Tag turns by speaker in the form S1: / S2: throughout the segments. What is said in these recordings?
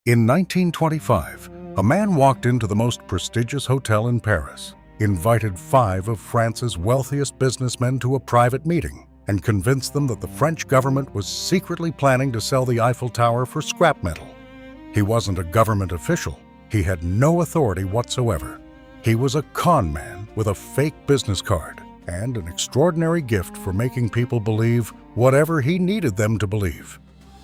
S1: In 1925, a man walked into the most prestigious hotel in Paris, invited 5 of France's wealthiest businessmen to a private meeting, and convinced them that the French government was secretly planning to sell the Eiffel Tower for scrap metal. He wasn't a government official. He had no authority whatsoever. He was a con man with a fake business card and an extraordinary gift for making people believe whatever he needed them to believe.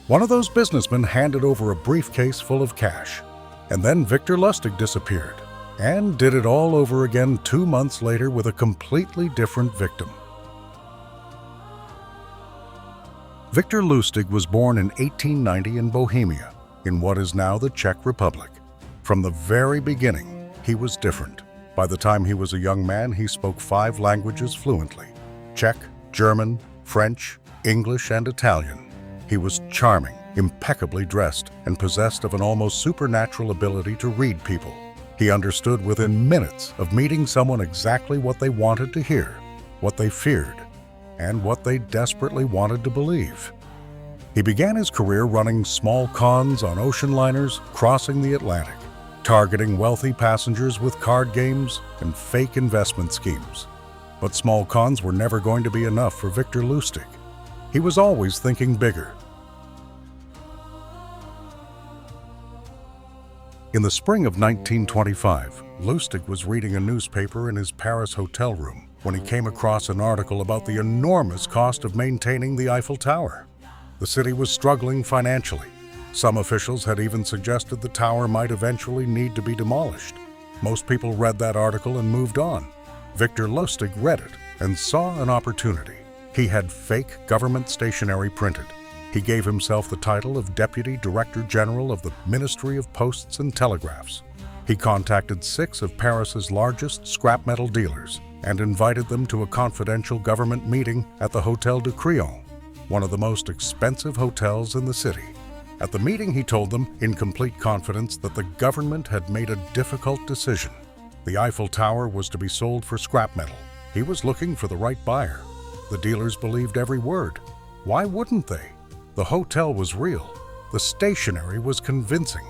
S1: One of those businessmen handed over a briefcase full of cash, and then Victor Lustig disappeared and did it all over again 2 months later with a completely different victim. Victor Lustig was born in 1890 in Bohemia, in what is now the Czech Republic. From the very beginning, he was different. By the time he was a young man, he spoke 5 languages fluently: Czech, German, French, English, and Italian. He was charming, impeccably dressed, and possessed of an almost supernatural ability to read people. He understood within minutes of meeting someone exactly what they wanted to hear, what they feared, and what they desperately wanted to believe. He began his career running small cons on ocean liners crossing the Atlantic, targeting wealthy passengers with card games and fake investment schemes. But small cons were never going to be enough for Victor Lustig. He was always thinking bigger. In the spring of 1925, Lustig was reading a newspaper in his Paris hotel room when he came across an article about the enormous cost of maintaining the Eiffel Tower. The city was struggling financially. Some officials had even suggested the tower might eventually need to be demolished. Most people read that article and moved on. Victor Lustig read it and saw an opportunity. He had fake government stationery printed. He gave himself the title of Deputy Director General of the Ministry of Posts and Telegraphs. He contacted 6 of Paris's largest scrap metal dealers and invited them to a confidential government meeting at the Hôtel de Crillon, one of the most expensive hotels in the city. At the meeting, he told them, in complete confidence, that the government had made a difficult decision. The Eiffel Tower was to be sold for scrap metal. He was looking for the right buyer. The dealers believed every word. Why wouldn't they? The hotel was real, the stationery was convincing,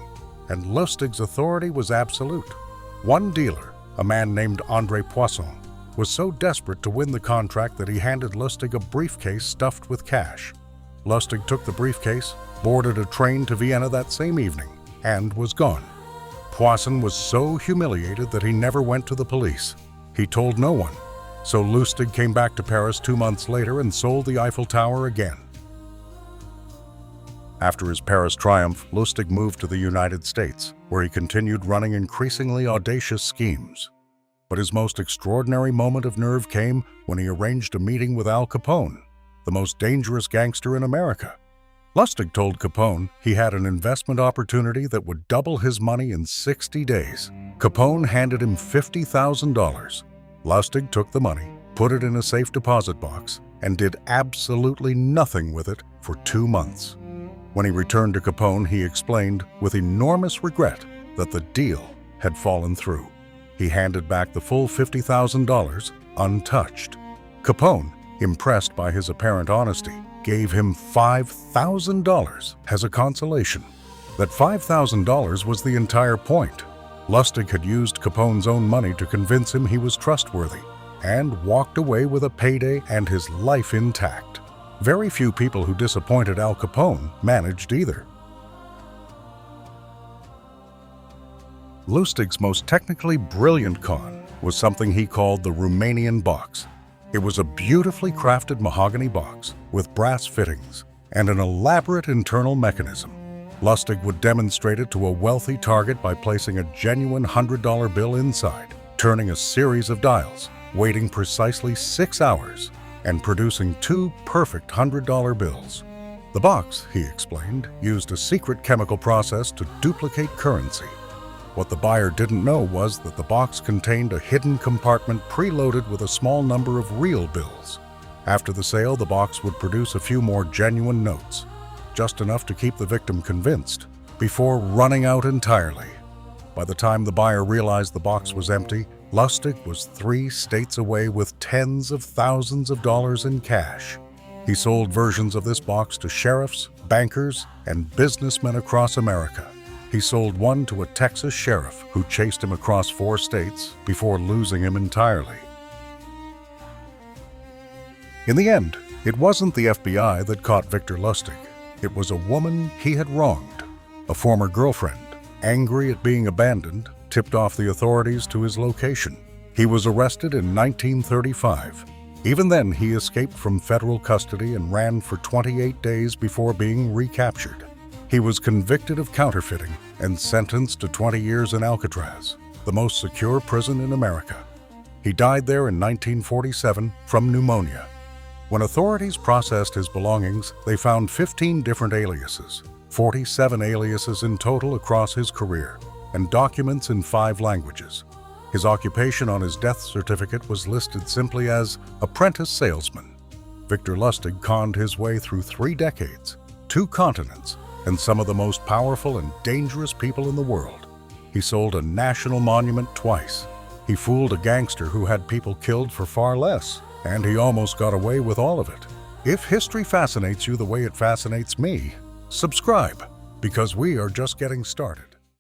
S1: and Lustig's authority was absolute. One dealer, a man named André Poisson, was so desperate to win the contract that he handed Lustig a briefcase stuffed with cash. Lustig took the briefcase, boarded a train to Vienna that same evening, and was gone. Poisson was so humiliated that he never went to the police. He told no one. So Lustig came back to Paris 2 months later and sold the Eiffel Tower again. After his Paris triumph, Lustig moved to the United States, where he continued running increasingly audacious schemes. But his most extraordinary moment of nerve came when he arranged a meeting with Al Capone, the most dangerous gangster in America. Lustig told Capone he had an investment opportunity that would double his money in 60 days. Capone handed him $50,000. Lustig took the money, put it in a safe deposit box, and did absolutely nothing with it for 2 months. When he returned to Capone, he explained with enormous regret that the deal had fallen through. He handed back the full $50,000 untouched. Capone, impressed by his apparent honesty, gave him $5,000 as a consolation. That $5,000 was the entire point. Lustig had used Capone's own money to convince him he was trustworthy and walked away with a payday and his life intact. Very few people who disappointed Al Capone managed either. Lustig's most technically brilliant con was something he called the Romanian box. It was a beautifully crafted mahogany box with brass fittings and an elaborate internal mechanism. Lustig would demonstrate it to a wealthy target by placing a genuine $100 bill inside, turning a series of dials, waiting precisely 6 hours, and producing 2 perfect $100 bills. The box, he explained, used a secret chemical process to duplicate currency. What the buyer didn't know was that the box contained a hidden compartment preloaded with a small number of real bills. After the sale, the box would produce a few more genuine notes, just enough to keep the victim convinced, before running out entirely. By the time the buyer realized the box was empty, Lustig was 3 states away with tens of thousands of dollars in cash. He sold versions of this box to sheriffs, bankers, and businessmen across America. He sold one to a Texas sheriff who chased him across 4 states before losing him entirely. In the end, it wasn't the FBI that caught Victor Lustig. It was a woman he had wronged. A former girlfriend, angry at being abandoned, tipped off the authorities to his location. He was arrested in 1935. Even then, he escaped from federal custody and ran for 28 days before being recaptured. He was convicted of counterfeiting and sentenced to 20 years in Alcatraz, the most secure prison in America. He died there in 1947 from pneumonia. When authorities processed his belongings, they found 15 different aliases, 47 aliases in total across his career, and documents in 5 languages. His occupation on his death certificate was listed simply as apprentice salesman. Victor Lustig conned his way through 3 decades, 2 continents, and some of the most powerful and dangerous people in the world. He sold a national monument twice. He fooled a gangster who had people killed for far less, and he almost got away with all of it. If history fascinates you the way it fascinates me, subscribe, because we are just getting started.